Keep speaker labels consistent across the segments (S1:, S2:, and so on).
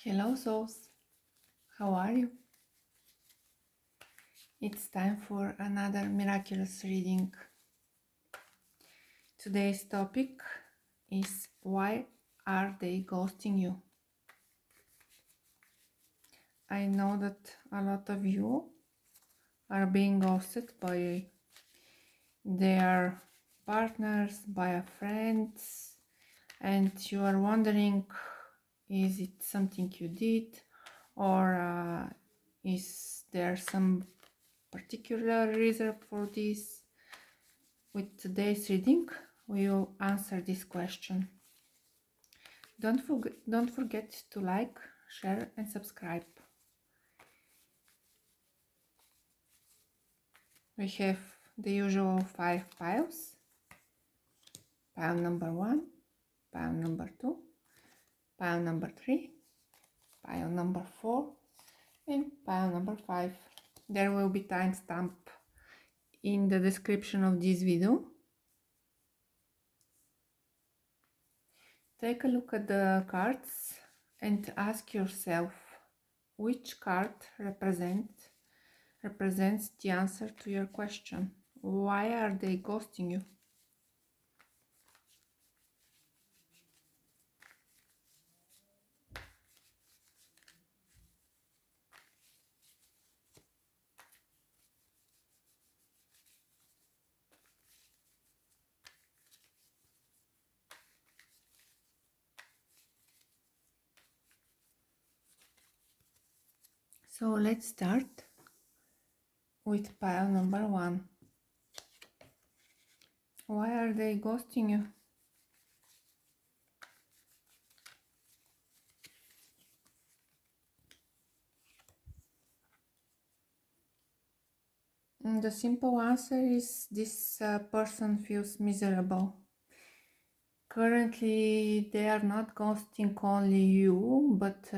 S1: Hello souls, how are you? It's time for another miraculous reading. Today's topic is why are they ghosting you? I know that a lot of you are being ghosted by their partners, by friends, and you are wondering, is it something you did, or is there some particular reason for this? With today's reading, we will answer this question. Don't forget to like, share and subscribe. We have the usual 5 piles. Pile number 1, pile number 2, pile number 3, pile number 4 and pile number 5. There will be timestamp in the description of this video. Take a look at the cards and ask yourself which card represents the answer to your question. Why are they ghosting you? So let's start with pile number 1. Why are they ghosting you? And the simple answer is this person feels miserable. Currently, they are not ghosting only you, but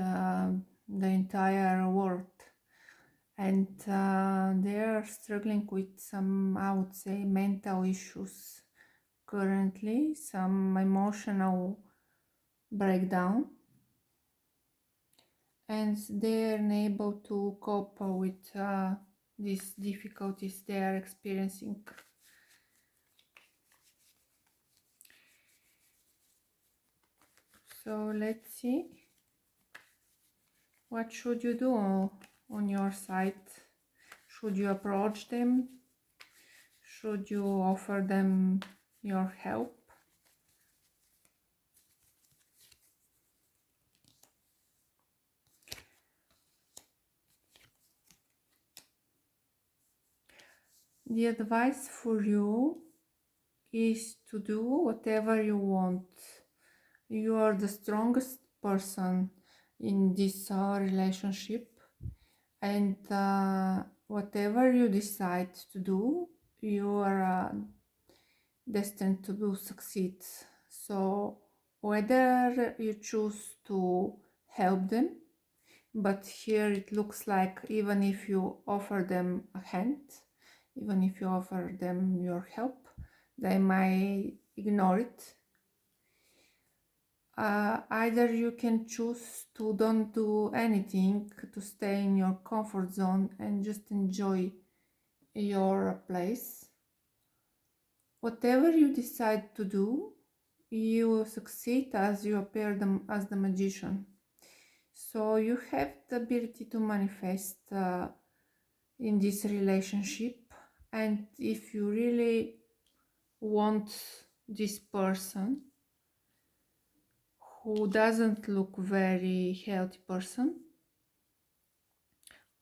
S1: the entire world. And they are struggling with some, I would say, mental issues currently, some emotional breakdown, and they are unable to cope with these difficulties they are experiencing. So let's see, what should you do on your side? Should you approach them? Should you offer them your help? The advice for you is to do whatever you want. You are the strongest person in this relationship, and whatever you decide to do, you are destined to succeed. So whether you choose to help them, but here it looks like even if you offer them a hand, even if you offer them your help, they might ignore it. Either you can choose to don't do anything, to stay in your comfort zone and just enjoy your place. Whatever you decide to do, you will succeed as you appear as the magician. So you have the ability to manifest in this relationship, and if you really want this person who doesn't look very healthy person,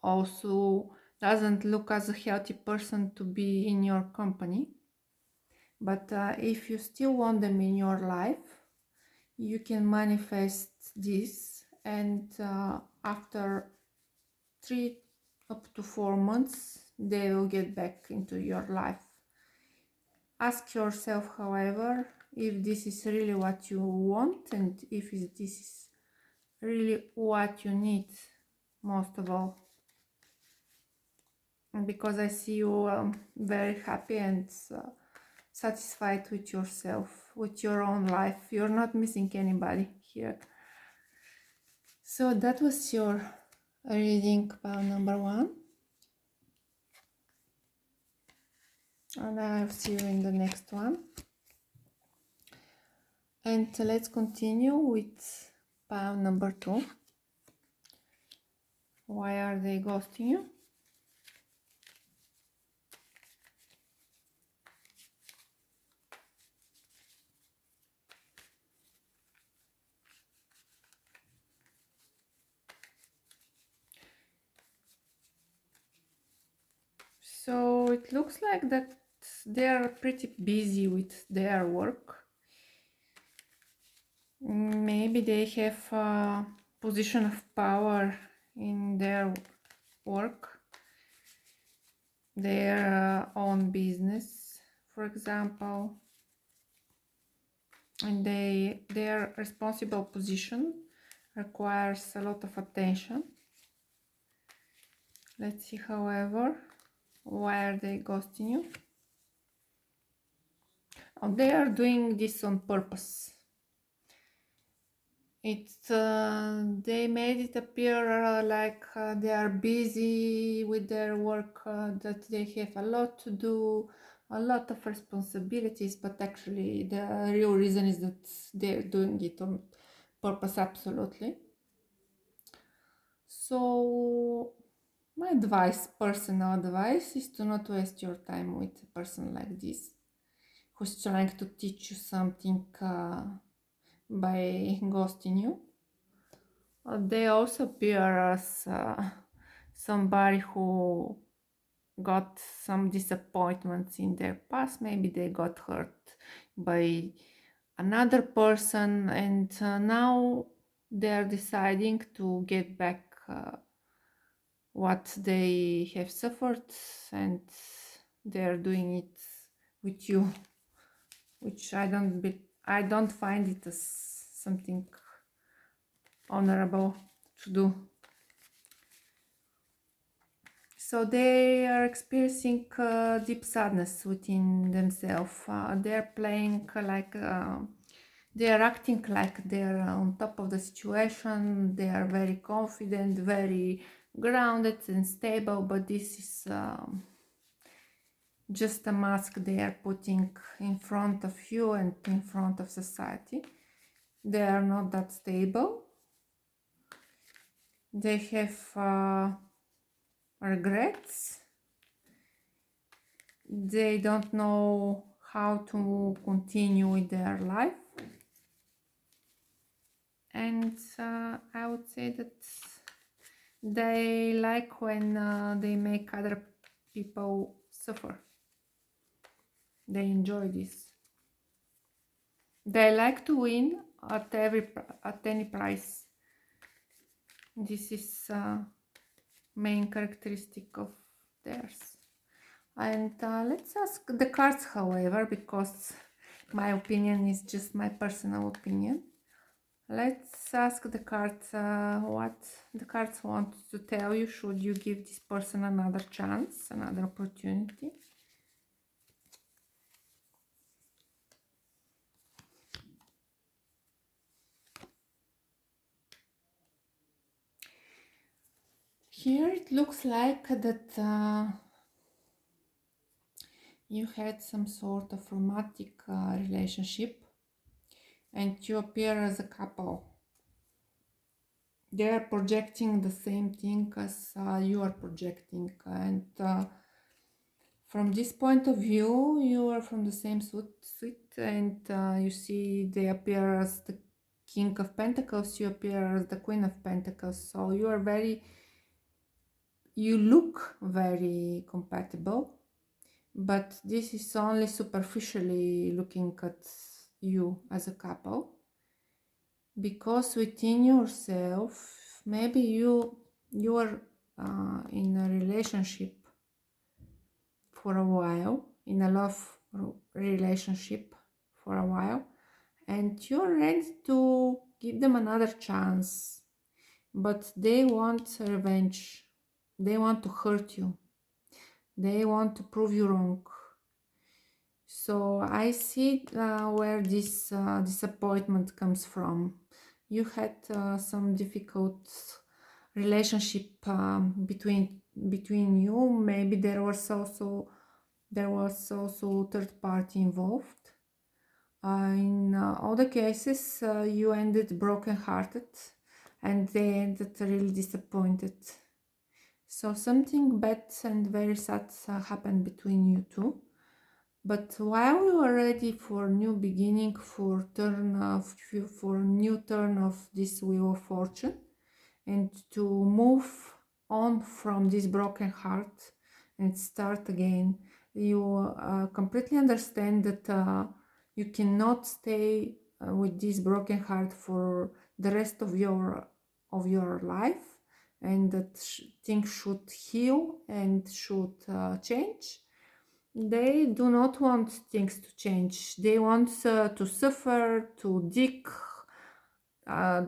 S1: also doesn't look as a healthy person to be in your company, but if you still want them in your life, you can manifest this, and after 3 up to 4 months they will get back into your life. Ask yourself, however, if this is really what you want and if this is really what you need most of all. And because I see you very happy and satisfied with yourself, with your own life. You're not missing anybody here. So that was your reading about number 1, and I'll see you in the next one. And let's continue with pound number 2. Why are they ghosting you? So it looks like that they're pretty busy with their work. Maybe they have a position of power in their work, their own business, for example, and their responsible position requires a lot of attention. Let's see, however, why are they ghosting you? Oh, they are doing this on purpose. They made it appear like they are busy with their work, that they have a lot to do, a lot of responsibilities, but actually the real reason is that they're doing it on purpose, absolutely. So my advice, personal advice, is to not waste your time with a person like this, who's trying to teach you something by ghosting you. They also appear as somebody who got some disappointments in their past. Maybe they got hurt by another person, and now they're deciding to get back what they have suffered, and they're doing it with you, which I don't find it as something honorable to do. So they are experiencing deep sadness within themselves. They're playing like they are acting like they're on top of the situation. They are very confident, very grounded and stable, but this is just a mask they are putting in front of you and in front of society. They are not that stable. They have regrets. They don't know how to continue with their life. And I would say that they like when they make other people suffer. They enjoy this. They like to win at any price. This is main characteristic of theirs. And let's ask the cards, however, because my opinion is just my personal opinion. Let's ask the cards what the cards want to tell you. Should you give this person another chance, another opportunity? Here it looks like that you had some sort of romantic relationship and you appear as a couple. They are projecting the same thing as you are projecting, and from this point of view, you are from the same suit, and you see they appear as the King of Pentacles, you appear as the Queen of Pentacles, so you look very compatible, but this is only superficially looking at you as a couple, because within yourself, maybe you are in a relationship for a while, in a love relationship for a while, and you're ready to give them another chance, but they want revenge. They want to hurt you. They want to prove you wrong. So I see where this disappointment comes from. you had some difficult relationship between you. Maybe there was also third party involved. In all the cases, you ended broken-hearted, and they ended really disappointed. So something bad and very sad happened between you two. But while you are ready for new beginning, for new turn of this wheel of fortune, and to move on from this broken heart and start again, you completely understand that you cannot stay with this broken heart for the rest of your life, and that things should heal and should change. They do not want things to change. They want to suffer, to dig uh,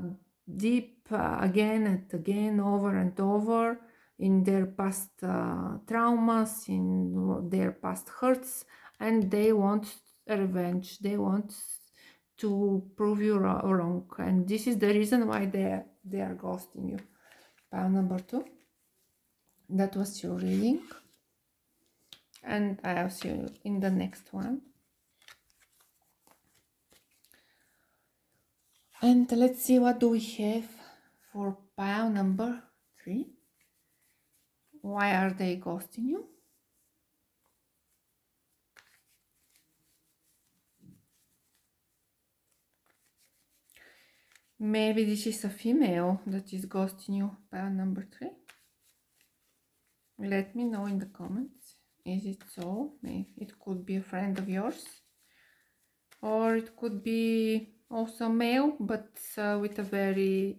S1: deep again and again, over and over, in their past traumas, in their past hurts, and they want revenge. They want to prove you wrong, and this is the reason why they are ghosting you. Pile number 2. That was your reading, and I'll see you in the next one. And let's see, what do we have for pile number 3? Why are they ghosting you? Maybe this is a female that is ghosting you. Pile number 3. Let me know in the comments. Is it so? Maybe it could be a friend of yours. Or it could be also male, but with a very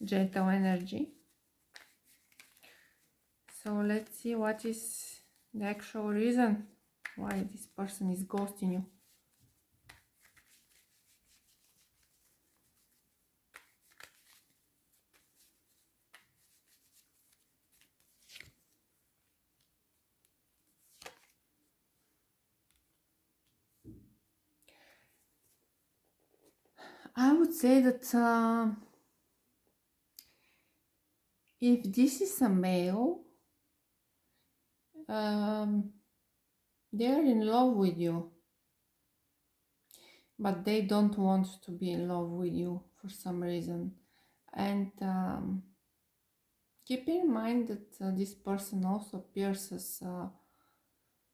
S1: gentle energy. So let's see what is the actual reason why this person is ghosting you. I would say that if this is a male, they are in love with you, but they don't want to be in love with you for some reason. And keep in mind that this person also appears as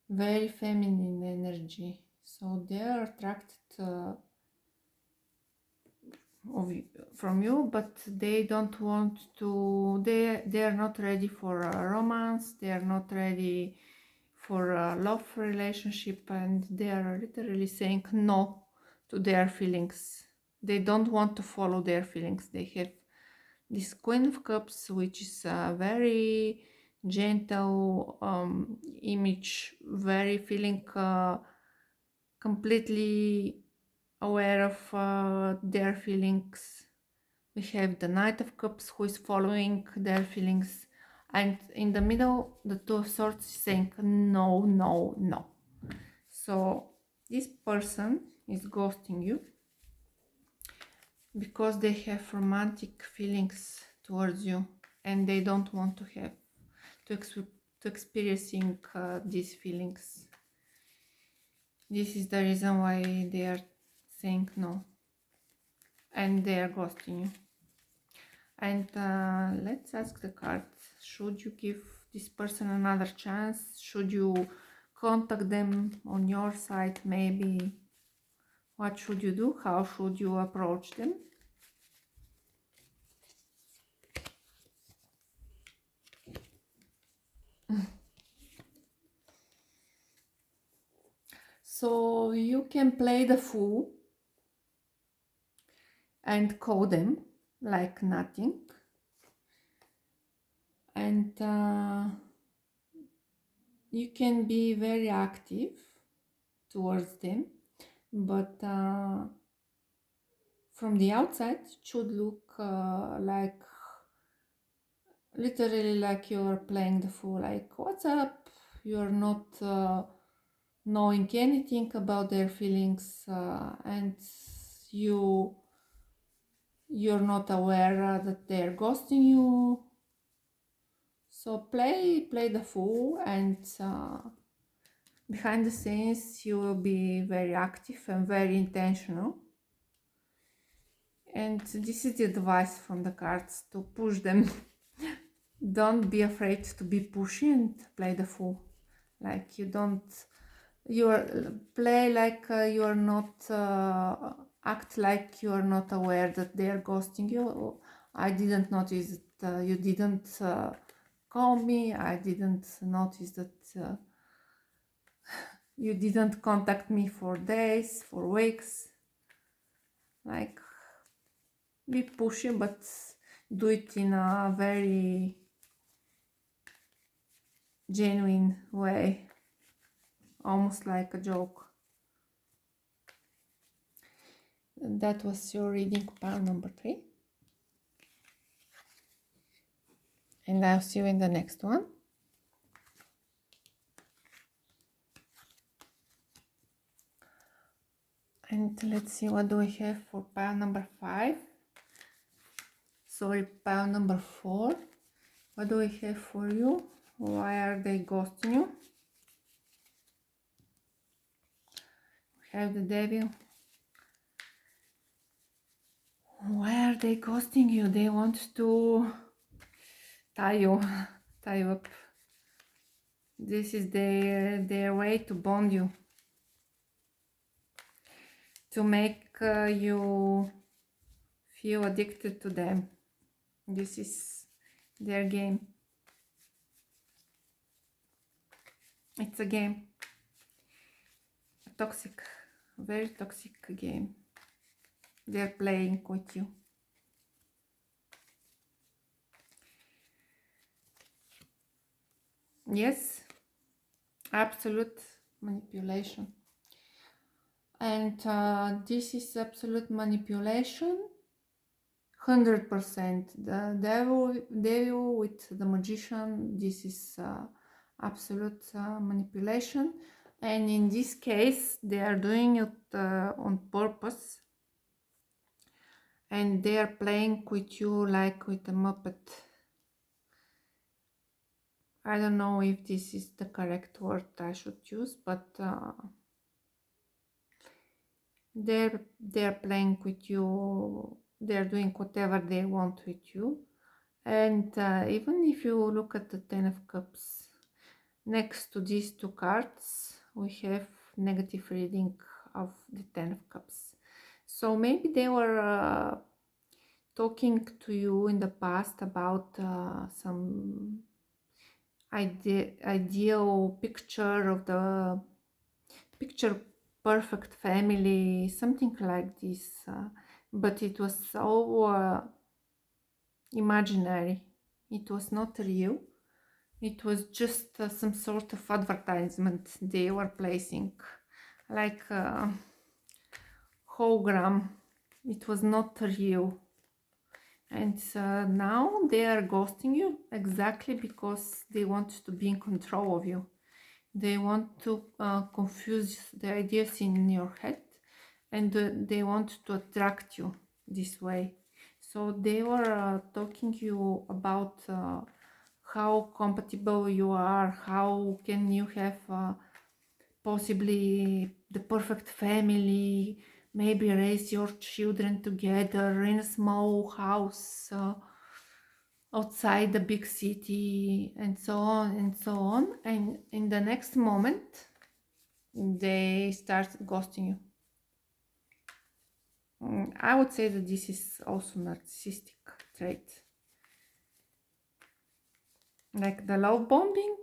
S1: very feminine energy, so they are attracted from you, but they don't want to, they are not ready for a romance, they are not ready for a love relationship, and they are literally saying no to their feelings. They don't want to follow their feelings. They have this Queen of Cups, which is a very gentle image, very feeling completely aware of their feelings. We have the Knight of Cups, who is following their feelings, and in the middle the Two of Swords is saying no, no, no. So this person is ghosting you because they have romantic feelings towards you, and they don't want to have to experiencing these feelings. This is the reason why they are saying no, and they are ghosting you. And let's ask the cards. Should you give this person another chance? Should you contact them on your side? Maybe. What should you do? How should you approach them? So you can play the fool and call them like nothing, and you can be very active towards them, but from the outside it should look like literally like you're playing the fool, like what's up, you're not knowing anything about their feelings, and you you're not aware that they're ghosting you. So play the fool, and behind the scenes you will be very active and very intentional. And this is the advice from the cards, to push them. Don't be afraid to be pushy and play the fool. Like play like you are not, act like you are not aware that they are ghosting you. I didn't notice that you didn't call me. I didn't notice that you didn't contact me for days, for weeks. Like, be pushy, but do it in a very genuine way, almost like a joke. That was your reading, pile number 3. And I'll see you in the next one. And let's see, what do we have for pile number 5? Sorry, pile number 4. What do we have for you? Why are they ghosting you? We have the devil. Why are they ghosting you? They want to tie you up. This is their way to bond you, to make you feel addicted to them. This is their game. It's a game, a toxic, very toxic game. They're playing with you. Yes, absolute manipulation. And this is absolute manipulation, 100%. The devil with the magician, this is absolute manipulation. And in this case, they are doing it on purpose. And they are playing with you like with a muppet. I don't know if this is the correct word I should use, but they're playing with you. They're doing whatever they want with you. And even if you look at the 10 of Cups, next to these two cards, we have negative reading of the 10 of Cups. So maybe they were talking to you in the past about some ideal picture of the picture perfect family, something like this, but it was so imaginary. It was not real. It was just some sort of advertisement they were placing, like a hologram. It was not real. And now they are ghosting you exactly because they want to be in control of you. They want to confuse the ideas in your head, and they want to attract you this way. So they were talking to you about how compatible you are, how can you have possibly the perfect family, maybe raise your children together in a small house outside the big city, and so on and so on. And in the next moment, they start ghosting you. I would say that this is also narcissistic trait. Like the love bombing,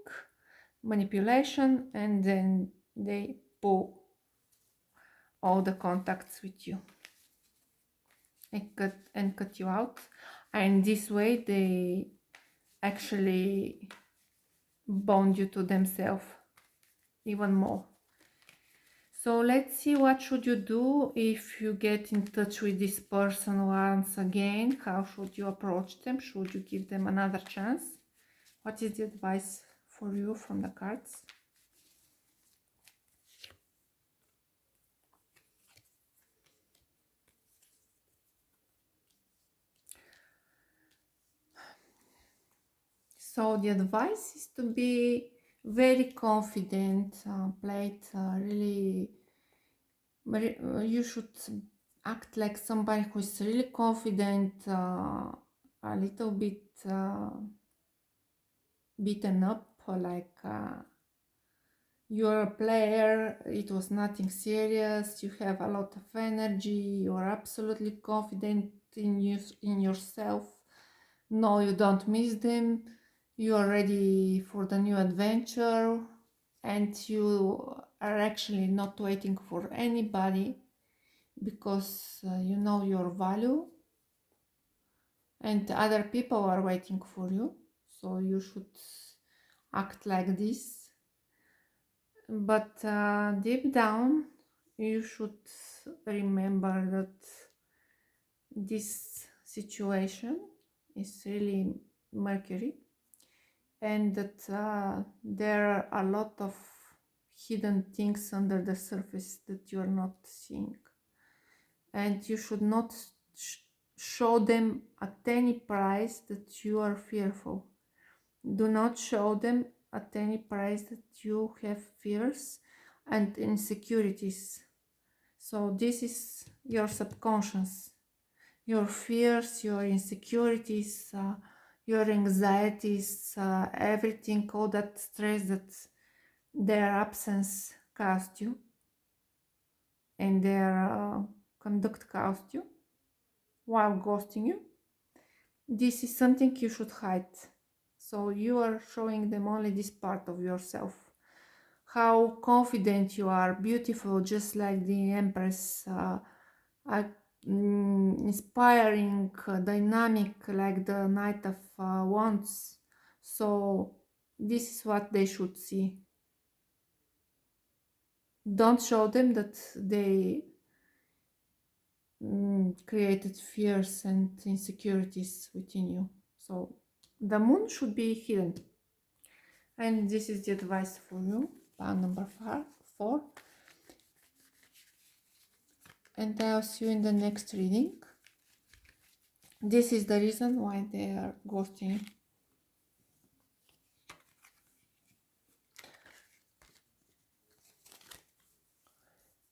S1: manipulation, and then they pull all the contacts with you and cut you out. And this way they actually bond you to themselves even more. So let's see, what should you do if you get in touch with this person once again? How should you approach them? Should you give them another chance? What is the advice for you from the cards? So the advice is to be very confident, play it really, you should act like somebody who is really confident, a little bit beaten up, like you're a player, it was nothing serious, you have a lot of energy, you're absolutely confident in yourself. No, you don't miss them, you are ready for the new adventure, and you are actually not waiting for anybody, because you know your value and other people are waiting for you, so you should act like this. But deep down you should remember that this situation is really Mercury, and that there are a lot of hidden things under the surface that you are not seeing, and you should not show them at any price that you are fearful. Do not show them at any price that you have fears and insecurities. So this is your subconscious, your fears, your insecurities, your anxieties, everything, all that stress that their absence caused you and their conduct caused you while ghosting you. This is something you should hide. So you are showing them only this part of yourself. How confident you are, beautiful, just like the Empress, inspiring, dynamic, like the Knight of Wands. So this is what they should see. Don't show them that they created fears and insecurities within you. So the moon should be hidden. And this is the advice for you, pile number 4. And I'll see you in the next reading. This is the reason why they are ghosting you.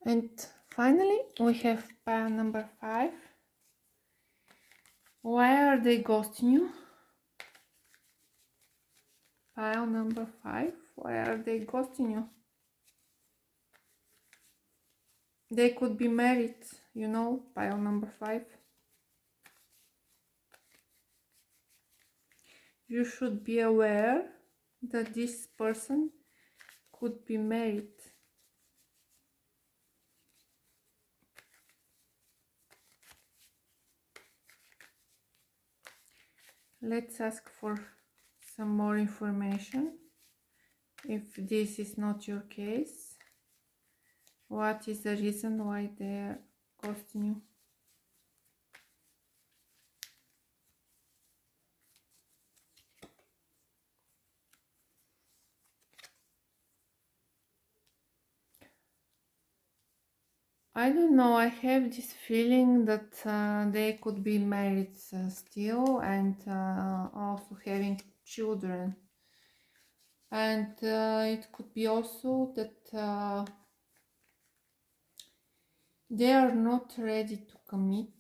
S1: And finally, we have pile number 5. Why are they ghosting you? Pile number 5. Why are they ghosting you? They could be married, you know, pile number 5. You should be aware that this person could be married. Let's ask for some more information. If this is not your case, what is the reason why they're ghosting you? I don't know, I have this feeling that they could be married still, and also having children. And it could be also that they are not ready to commit,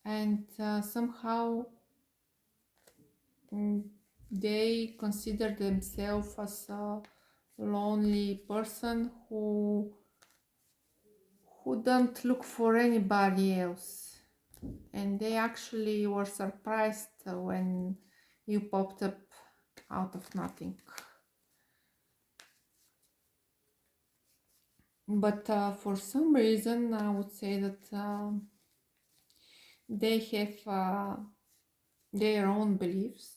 S1: and somehow they consider themselves as a lonely person who don't look for anybody else, and they actually were surprised when you popped up out of nothing. But for some reason I would say that they have their own beliefs,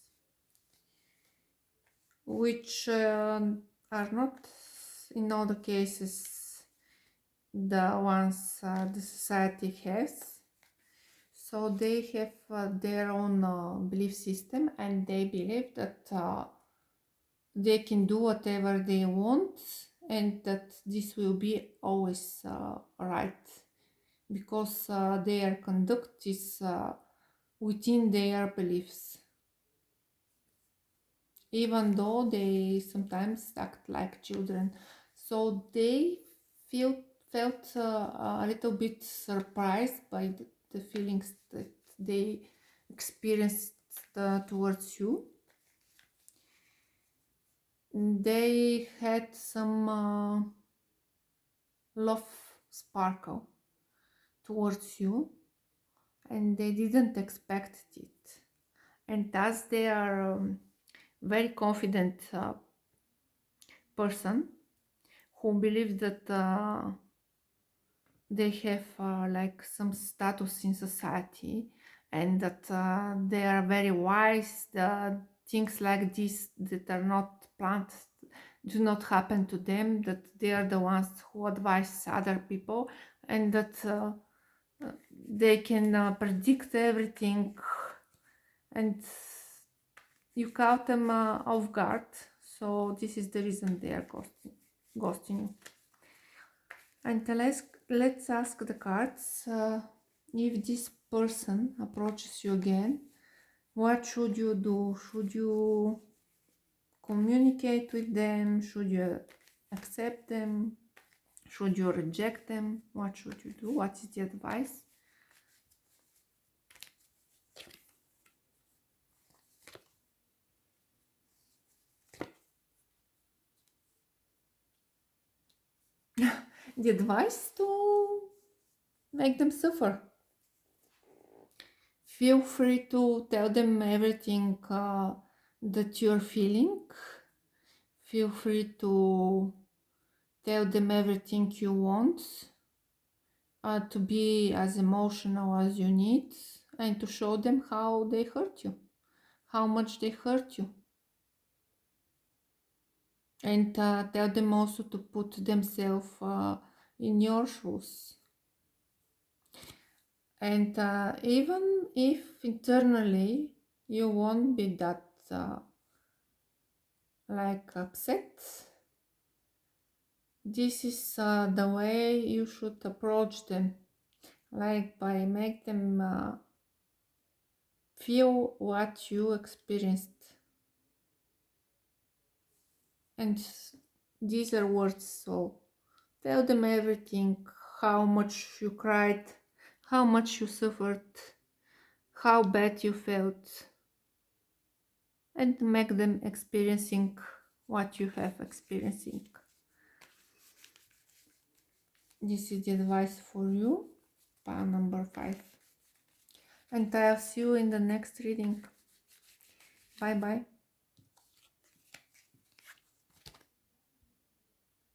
S1: which are not in all the cases the ones the society has. So they have their own belief system, and they believe that they can do whatever they want, and that this will be always right, because their conduct is within their beliefs. even though they sometimes act like children. So they felt a little bit surprised by the feelings that they experienced towards you. They had some love sparkle towards you, and they didn't expect it. And as they are very confident person who believes that they have like some status in society, and that they are very wise, things like this that are not planned do not happen to them, that they are the ones who advise other people, and that they can predict everything, and you caught them off guard. So this is the reason they are ghosting you. And let's ask the cards, if this person approaches you again, what should you do? Should you communicate with them? Should you accept them? Should you reject them? What should you do? What is the advice? The advice to make them suffer. Feel free to tell them everything that you're feeling. Feel free to tell them everything you want, to be as emotional as you need, and to show them how they hurt you, how much they hurt you. And tell them also to put themselves in your shoes. And even if internally you won't be that like upset, this is the way you should approach them, like by make them feel what you experienced. And these are words, so tell them everything, how much you cried, how much you suffered, how bad you felt, and make them experiencing what you have experiencing. This is the advice for you, pile number 5. And I'll see you in the next reading. Bye bye.